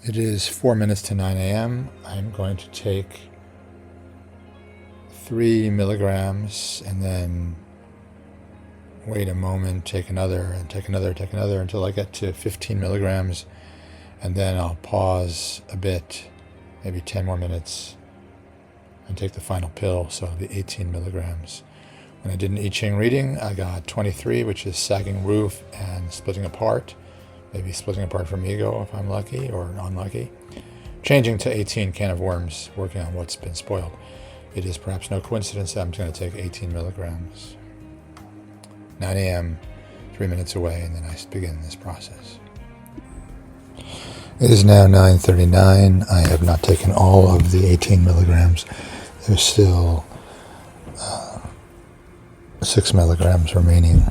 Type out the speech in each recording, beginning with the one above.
It is 4 minutes to 9 a.m. I'm going to take 3 milligrams and then wait a moment, take another, and take another until I get to 15 milligrams. And then I'll pause a bit, maybe 10 more minutes, and take the final pill, so it'll be 18 milligrams. When I did an I Ching reading, I got 23, which is sagging roof and splitting apart. Maybe splitting apart from ego if I'm lucky or unlucky. Changing to 18, can of worms, working on what's been spoiled. It is perhaps no coincidence that I'm going to take 18 milligrams. 9 a.m., 3 minutes away, and then I begin this process. It is now 9:39. I have not taken all of the 18 milligrams. There's still 6 milligrams remaining.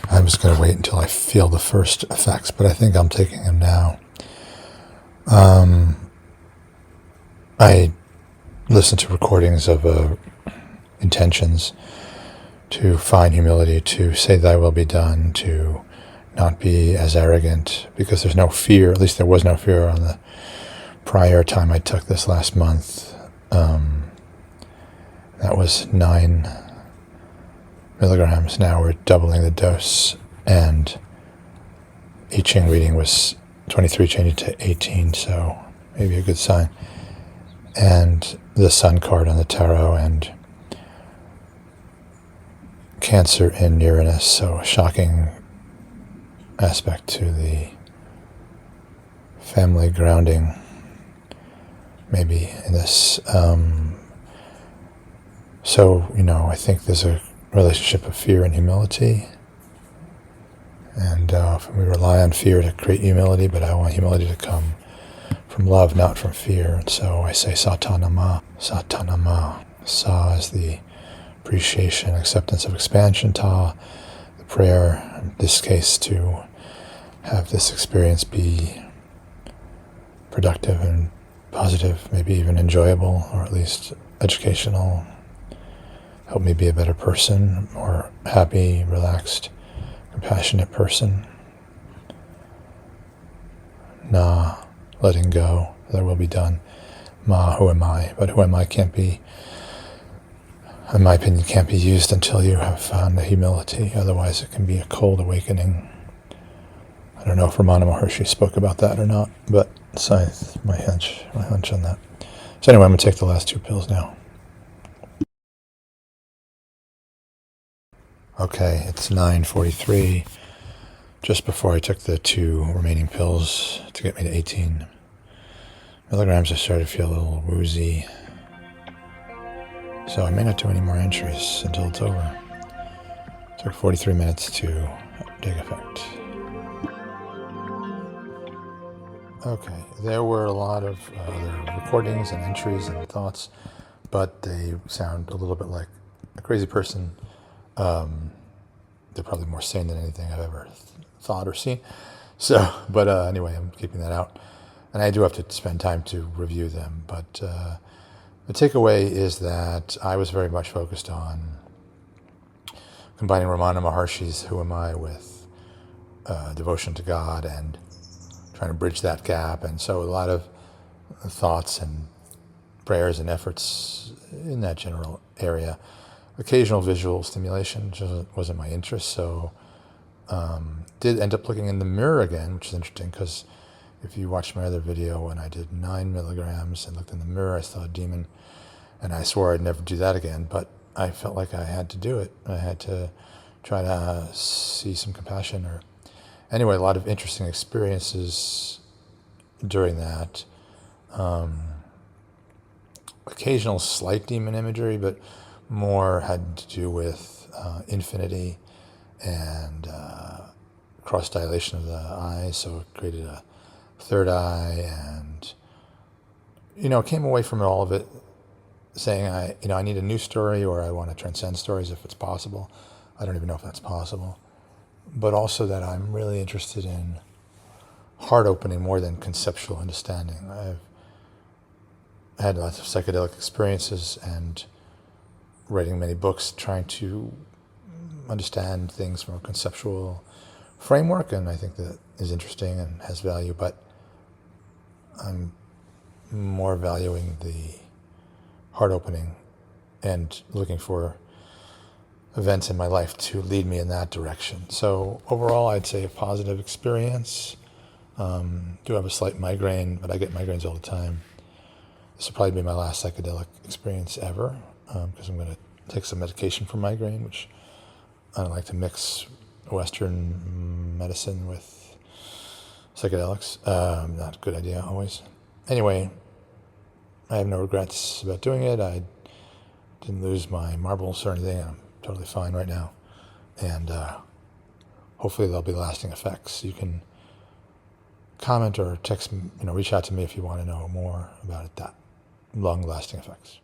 I'm just going to wait until I feel the first effects, but I think I'm taking them now. I listen to recordings of intentions to find humility, to say thy will be done, to not be as arrogant, because there's no fear. At least there was no fear on the prior time I took this last month. That was 9 milligrams. Now we're doubling the dose, and I Ching reading was 23, changing to 18, so maybe a good sign. And the Sun card on the tarot, and Cancer in Uranus, so a shocking aspect to the family grounding, maybe in this. I think there's a relationship of fear and humility, and we rely on fear to create humility, but I want humility to come from love, not from fear. And so I say Satanama, Satanama. Sa is the appreciation, acceptance of expansion. Ta, the prayer, in this case, to have this experience be productive and positive, maybe even enjoyable, or at least educational. Help me be a better person, more happy, relaxed, compassionate person. Na, letting go, there will be done. Ma, who am I? But who am I can't be, in my opinion, can't be used until you have found the humility. Otherwise it can be a cold awakening. I don't know if Ramana Maharshi spoke about that or not, but it's my hunch on that. So anyway, I'm going to take the last 2 pills now. Okay, it's 9:43, just before I took the 2 remaining pills to get me to 18 milligrams. I started to feel a little woozy, so I may not do any more entries until it's over. It took 43 minutes to take effect. Okay, there were a lot of other recordings and entries and thoughts, but they sound a little bit like a crazy person. They're probably more sane than anything I've ever thought or seen. So, but anyway, I'm keeping that out. And I do have to spend time to review them. But the takeaway is that I was very much focused on combining Ramana Maharshi's Who Am I with devotion to God and trying to bridge that gap. And so a lot of thoughts and prayers and efforts in that general area. Occasional visual stimulation just wasn't my interest, so did end up looking in the mirror again, which is interesting because if you watched my other video when I did 9 milligrams and looked in the mirror, I saw a demon, and I swore I'd never do that again, but I felt like I had to do it. I had to try to see some compassion. Or anyway, a lot of interesting experiences during that. Occasional slight demon imagery, but more had to do with infinity and cross dilation of the eyes, so it created a third eye, and came away from all of it saying I need a new story, or I want to transcend stories if it's possible. I don't even know if that's possible, but also that I'm really interested in heart opening more than conceptual understanding. I've had lots of psychedelic experiences and writing many books trying to understand things from a conceptual framework, and I think that is interesting and has value, but I'm more valuing the heart opening and looking for events in my life to lead me in that direction. So overall, I'd say a positive experience. Do have a slight migraine, but I get migraines all the time. This will probably be my last psychedelic experience ever, because I'm going to take some medication for migraine, which I don't like to mix Western medicine with psychedelics. Not a good idea always. Anyway, I have no regrets about doing it. I didn't lose my marbles or anything. I'm totally fine right now. And hopefully there'll be lasting effects. You can comment or text me, reach out to me if you want to know more about it, that long-lasting effects.